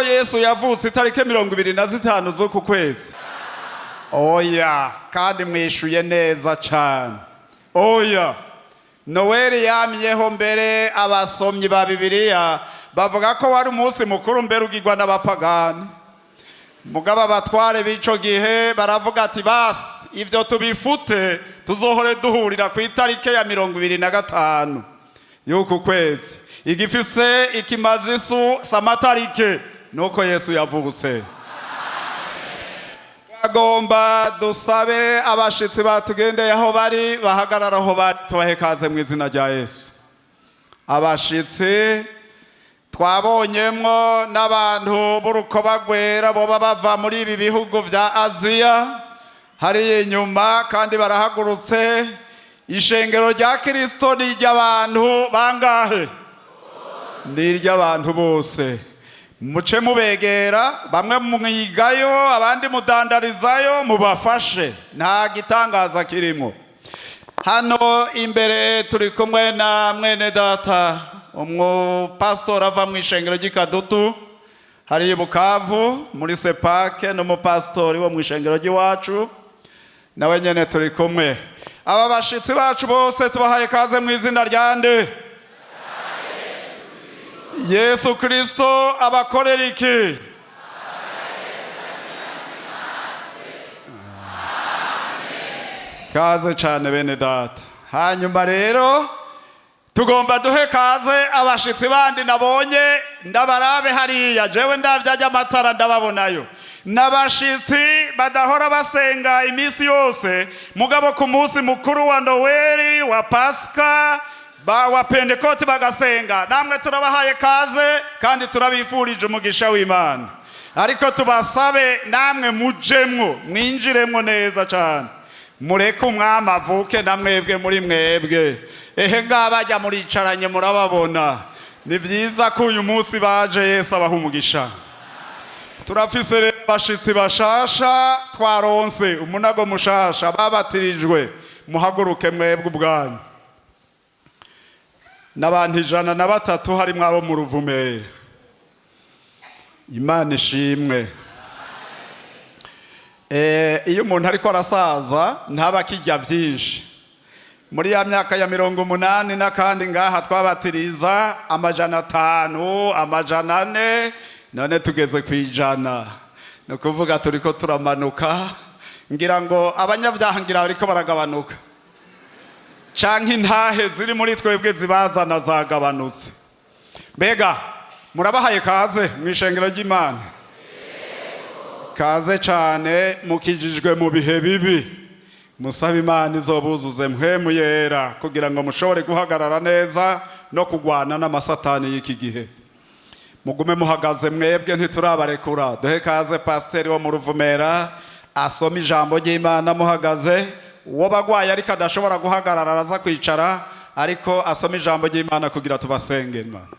ko Yesu yavutse itariki 25 z'uku kwezi? Oya, kandi mwishuye neza cyane. Oya, Noeli yamyeho mbere abasomyi ba Bibiliya bavuga ko wari umunsi mukuru mbere ugirwa n'abapagani. Mugabo abatware b'ico gihe baravuga ati basi ivyo tubifute tuzohore duhurira ku itariki ya 25 y'uku kwezi. Igifise ikimazi isu samatarike nuko Yesu yavutse. Agomba dusabe abashitsi batugendeye aho bari bahagarara aho bari tubahe kaze mu izina rya Yesu. Abashitsi twabonyemwo n'abantu b'urukoba rwera boba bava muri ibi bihugu vya Aziya hariya inyuma kandi barahagurutse. Ishengero rya Kristo ni iry'abantu bangahe? Ni iry'abantu bose. Muce mubegera, bamwe mwigayo abandi mudandarizayo, mubafashe, nta gitangaza kirimo. Hano imbere turi kumwe na mwene data umupastor ava mu ishengero ry'Ikadutu hari i Bukavu muri Sepake, n'umupastori wo mu ishengero ry'iwacu nawe nyene turi kumwe. Aba bashitsi bacu bose tubahaye kaze mu izina rya nde? Yesu Kristo abakorera iki? Kaze cyane bene data. Hanyuma rero tugomba duhe kaze abashitsi bandi nabonye ndabarabe hariya, jewe ndavyajya amatara ndababonayo. N'abashitsi badahora basenga iminsi yose, mugabo ku munsi mukuru wa Noeli, wa Pasika, wa Pentekote bagasenga. Namwe turabahaye kaze kandi turabifurije umugisha w'Imana. Ariko tubasabe namwe mujemwo, mwinjiremwo neza cyane. Mureke umwami avuke na mwebwe muri mwebwe. Ehe ngabajya muricaranye murababona. Ni vyiza ko uyu munsi baje Yesu abaha umugisha. Turafise rero bashitsi bashasha twaronse umunago mushasha babatirijwe. Muhaguruke mwebwe ubwanyu. N'abantu 103 harimwo abo mu Ruvumera. Imana ishimwe. Iyo umuntu ariko arasaza ntaba kijya byinshi. Muri ya myaka ya 80 n'akandi ngaha twabatiriza 500, 400, none tugeze ku 100. No kuvuga turiko turamanuka, ngira ngo abanyabyaha ngira ariko baragabanuka. Canke intahe ziri muri twebwe zibazana zagabanutse. Mbega murabahaye kaze mwishengero ry'Imana. Kaze cyane mukijijwe mu bihe bibi. Musaba Imana izobuzuze Mpwemu Yera kugira ngo mushobore guhagarara neza no kugwana n'amasatani y'iki gihe. Mugume muhagaze mwebwe ntiturabarekura. Duhe kaze pasiteri wo mu Ruvumera asoma ijambo ry'Imana muhagaze. Uwo bagwaye ariko adashobora guhagarara araza kwicara, ariko asoma ijambo ry'Imana kugira tubasenge Imana.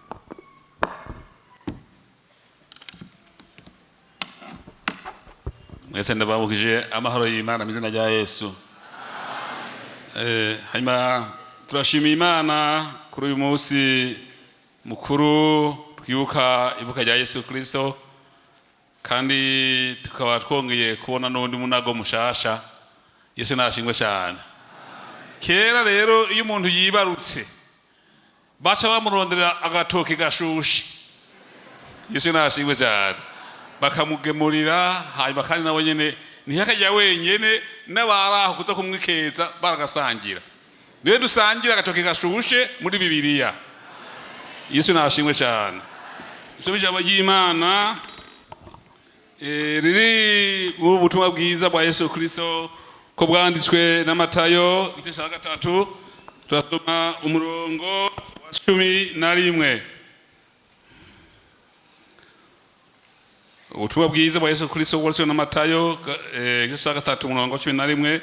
Mwese ndababukije amahoro y'Imana mu izina rya Yesu. Hanyuma turashima Imana kuri uyu munsi mukuru twibuka ivuka rya Yesu Kristo, kandi tukaba twongeye kubona n'undi munago mushasha. Yesu nashingwe cyane. Kera rero iyo umuntu yibarutse baca bamurondera agatoki gashushe. Yesu nashingwe cyane. Bakamugemurira, hanyuma kandi nawe nyene ntiyakajya wenyene n'abaraho kuza kumwikeza baragasangira. Niwe dusangira agatoki gashushe muri Bibiliya. Yesu nashingwe cyane. Isome ijambo ry'Imana riri mu butumwa bwiza bwa Yesu Kristo ko bwanditswe na Matayo igice cya 3, turasoma umurongo wa 11. Ubutumwa bwiza bwa Yesu Kristo bwanditswe na Matayo igice cya 3 umurongo wa 11.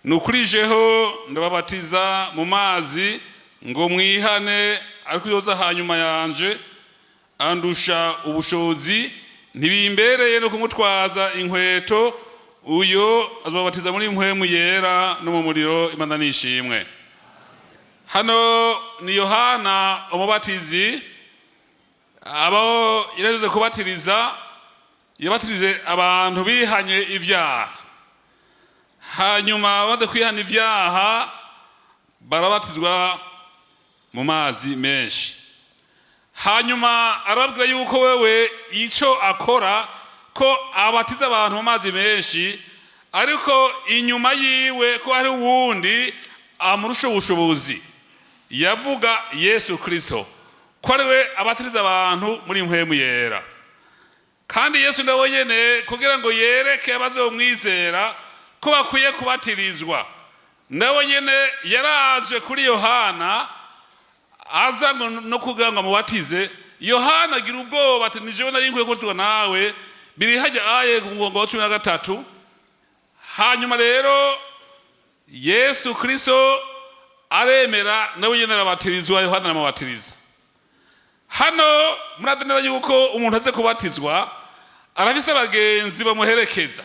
Nukurijeho ndababatiza mu mazi ngo mwihane, ariko yoza hanyuma yanje andusha ubushobozi, ntibimbereye no kumutwaza inkweto. Uyo azabatiza muri Mpwemu Yera no mu muriro, Imana nishimwe. Hano ni Yohana umubatizi abo yareze kubatiriza yabatirije abantu bihanye ibyaha, hanyuma bamaze kwihana ibyaha barabatizwa mu mazi menshi. Hanyuma arababwira yuko wewe icyo akora ko abatiza abantu mu mazi menshi, ariko inyuma yiwe ko hariho uwundi amurusha ubushobozi, yavuga Yesu Kristo, ko ariwe abatiriza abantu muri Mpwemu Yera. Kandi Yesu nawe nyene kugira ngo yereke abazomwizera ko bakwiye kubatirizwa, nawe nyene yaraje kuri Yohana aza no kugira ngo amubatize. Yohana agira ubwoba ati ni jewe nari nkwiye kubatizwa nawe, biri hajya aye ku murongo wa 13. Hanyuma rero Yesu Kristo aremera nawe nyene arabatirizwa, Yohana aramubatiriza. Hano muradenera yuko umuntu aze kubatizwa arafise abagenzi bamuherekeza.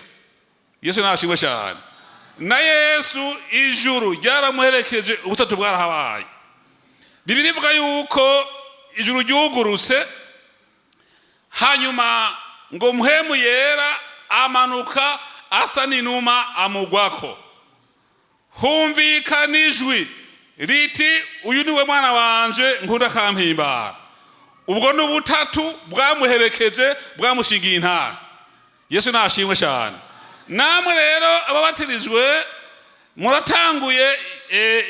Yesu nashimwe cyane, na Yesu ijuru ryaramuherekeje, ubutatu bwarahabaye. Bibiri ivuga yuko ijuru ryugurutse, hanyuma ngo Mpwemu Yera amanuka asa n'inuma amugwako, humvikana ijwi riti uyu niwe mwana wanje nkunda kampimbara. Ubwo n'ubutatu bwamuherekeje bwamushingiye intara. Yesu nashimwe cyane. Namwe rero ababatirijwe muratanguye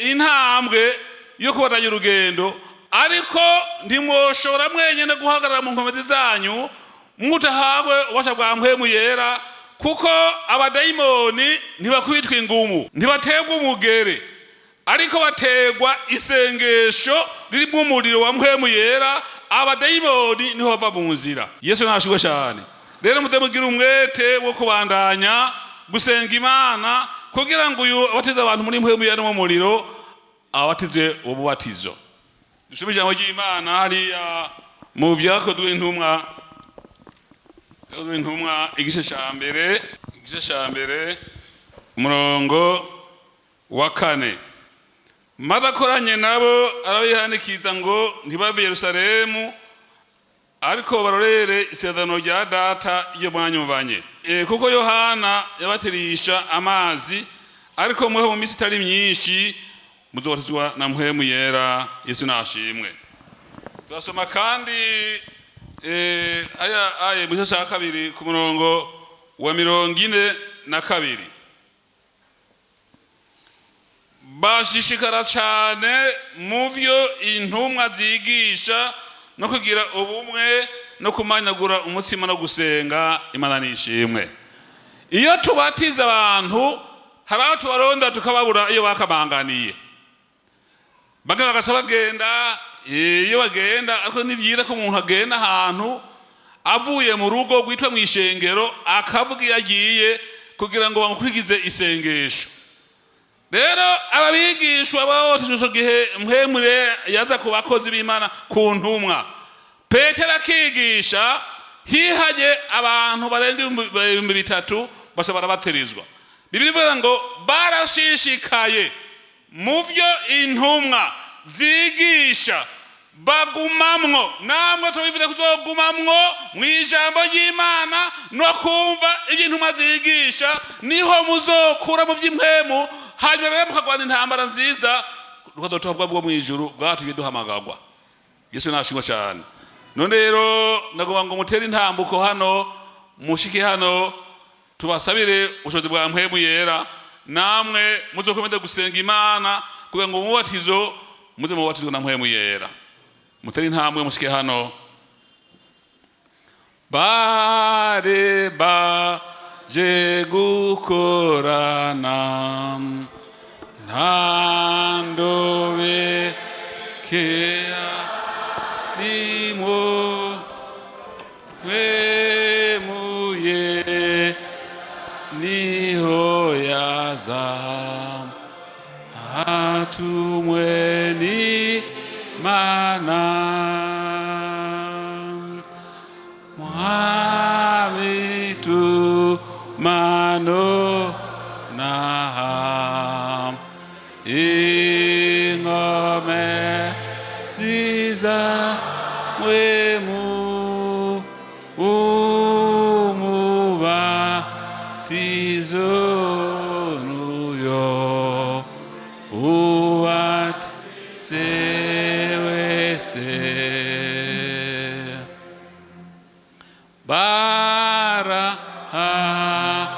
intambwe yo kubatanya urugendo, ariko ntimwoshobora mwenyene guhagarara mu nkomezi zanyu mutahawe ubasha bwa Mpwemu Yera, kuko abadayimoni ntibakwitwa ingumu, ntibategwa umugere, ariko bategwa isengesho ririmo umuriro wa Mpwemu Yera. Abadayimoni niho bava mu nzira. Yesu nashimwe cyane. Rero mutemugira umwete wo kubandanya gusenga Imana kugira ngo uyu abatiza abantu muri Mpwemu Yera mu muriro abatize ububatizo. Dusome ijambo ry'Imana hariya mu Byakozwe n'Intumwa igice cya mbere umurongo wa 4. Maze akoranye nabo arabihanikiza ngo ntibave Yerusalemu, ariko barorere isezerano rya data iyo mwanyumvanye. Kuko Yohana yabatirisha amazi, ariko mweho mu minsi itari myinshi muzobatizwa na Mpwemu Yera. Yesu nashimwe. Turasoma kandi aya mu gice cya 2 ku murongo wa 42. Bashishikara cyane mu byo intumwa zigisha no kugira ubumwe no kumanyagura umutsima no gusenga Imana nishimwe. Iyo tubatiza abantu hari aho tubaronda tukababura iyo bakabanganiye, bagaca bagenda. Iyo bagenda, ariko nivyira ko umuntu agenda ahantu avuye mu rugo gwitwa mu ishengero akavuga yagiye kugira ngo bamukwigize isengesho. Rero ababigishwa babatijwe gihe Mpwemu yaza ku bakozi b'Imana ku ntumwa, Petero akigisha, hihaje abantu barenga 3,000 bose barabatirizwa. Bibiri ivuga ngo barashishikaye mu byo intumwa zigisha bagumamwo. Namwe tubivuze kuzogumamwo mu ijambo ry'Imana no kumva ibyo intumwa zigisha, niho muzokura mu by'impwemu, hanyuma rero mukagwana intambara nziza rukadotohabwa bwo mu ijuru bwatuye duhamagagwa. Yesu nashimwe cyane. None rero nagomba ngo mutere intambuko hano, mushike hano, tubasabire ubushobozi bwa Mpwemu Yera, namwe muzokomeza gusenga Imana kugira ngo umubatizo muze mubatizwe na Mpwemu Yera. Mutere intambwe mushike hano. Bare baje gukorana nandobe kea nimo Mpwemu Yera niho yaza atumwe ni mana Mwami tu mano na ingome ziza Mpwemu nuyo ubatize wese baraha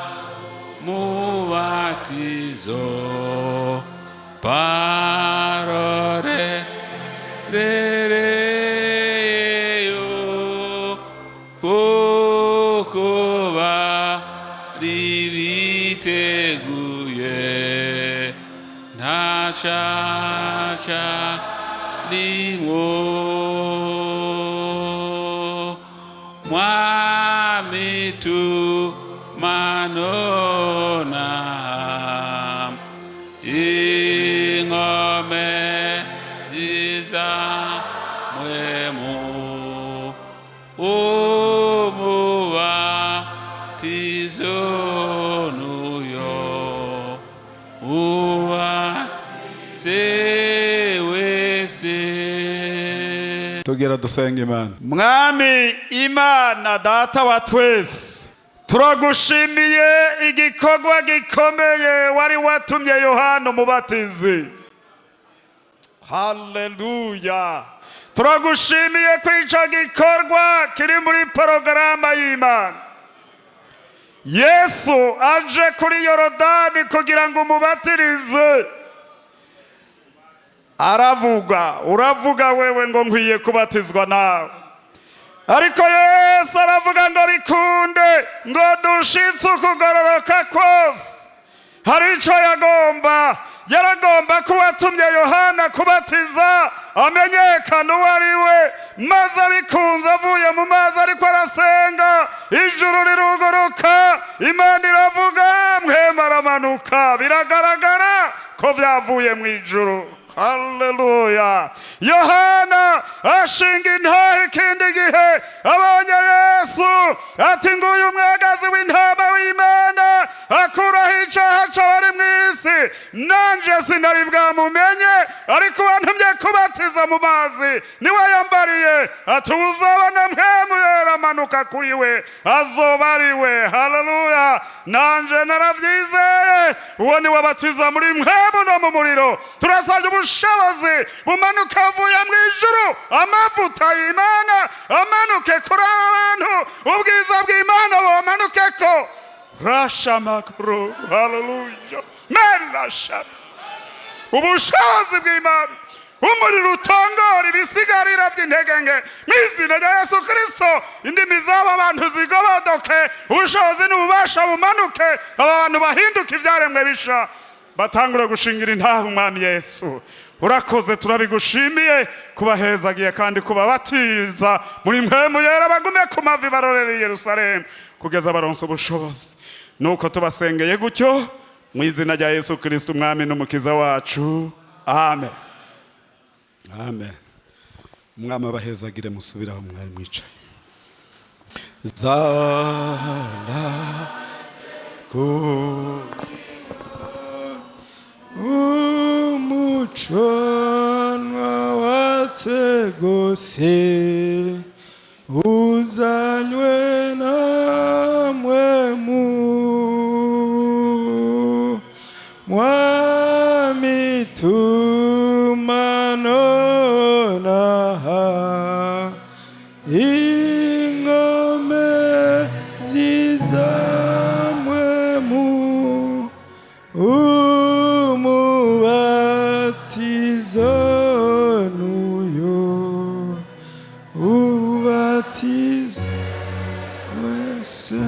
mubatizo parore rereyo kuko bari biteguye ntashaca rimwo mwami tumanona ingome ziza mpwemu umubatizo nuyo ubatize wese. Tugera dusenga Imana. Mwami Imana data wa twese, turagushimiye igikorwa gikomeye wari watumye Yohana umubatizi. Haleluya. Turagushimiye ko ico gikorwa kiri muri porogaramu y'Imana. Yesu aje kuri Yorodani kugira ngo umubatirize. Uravuga wewe ngo nkwiye kubatizwa nawe. Ariko Yesu aravuga ngo bikunde ngo dushitse ukugororoka kose. Hari ico yaragomba kubatumye Yohana kubatiza amenyekana uwo ariwe, maze bikunze avuye mu mazi ariko arasenga, ijuru riruguruka, Imana iravuga, Mpwemu aramanuka, biragaragara ko byavuye mu ijuru. Haleluya. Yohana ashinga intahe ikindi gihe abonye Yesu ati nguyu umwagazi w'intama w'Imana akuraho icaha c'abari mw'isi, nanje sinari bwamumenye, ariko wantumye kubatiza mu mazi niwe yambariye, ati uzabona Mpwemu Yera amanuka kuri we azoba ariwe. Haleluya. Nanje naravyizeye, uwo niwe abatiza muri Mpwemu no mu muriro. Turasabye ubushobozi bumanuka avuye mu ijuru, amavuta y'Imana amanuke kuri abantu, ubwiza bw'Imana bumanukeko. Rasha makuru. Haleluya. Menshi. Ubushobozi bw'Imana, umuriro utongora ibisigarira by'intege nke mu izina rya Yesu Kristo, indimi z'abo abantu zigobodoke, ubushobozi n'ububasha bumanuke, aba bantu bahinduka ibyaremwe bisha, batangura gushingira intahe umwami Yesu. Urakoze, turabigushimiye kubahezagiye kandi kubabatiza muri Mpwemu Yera, bagume ku mavi barorere Yerusalemu kugeza baronse ubushobozi. Nuko tubasengeye gutyo mu izina rya Yesu Kristo umwami n'umukiza wacu. Amen. Amen. Umwami abahezagire, musubiraho mwari mwicaye. Zala ko umucanwa wategose uzanywe na Mpwemu, mwami tumanona ingome ziza Mpwemu umubatizo nuyo ubatiza wese.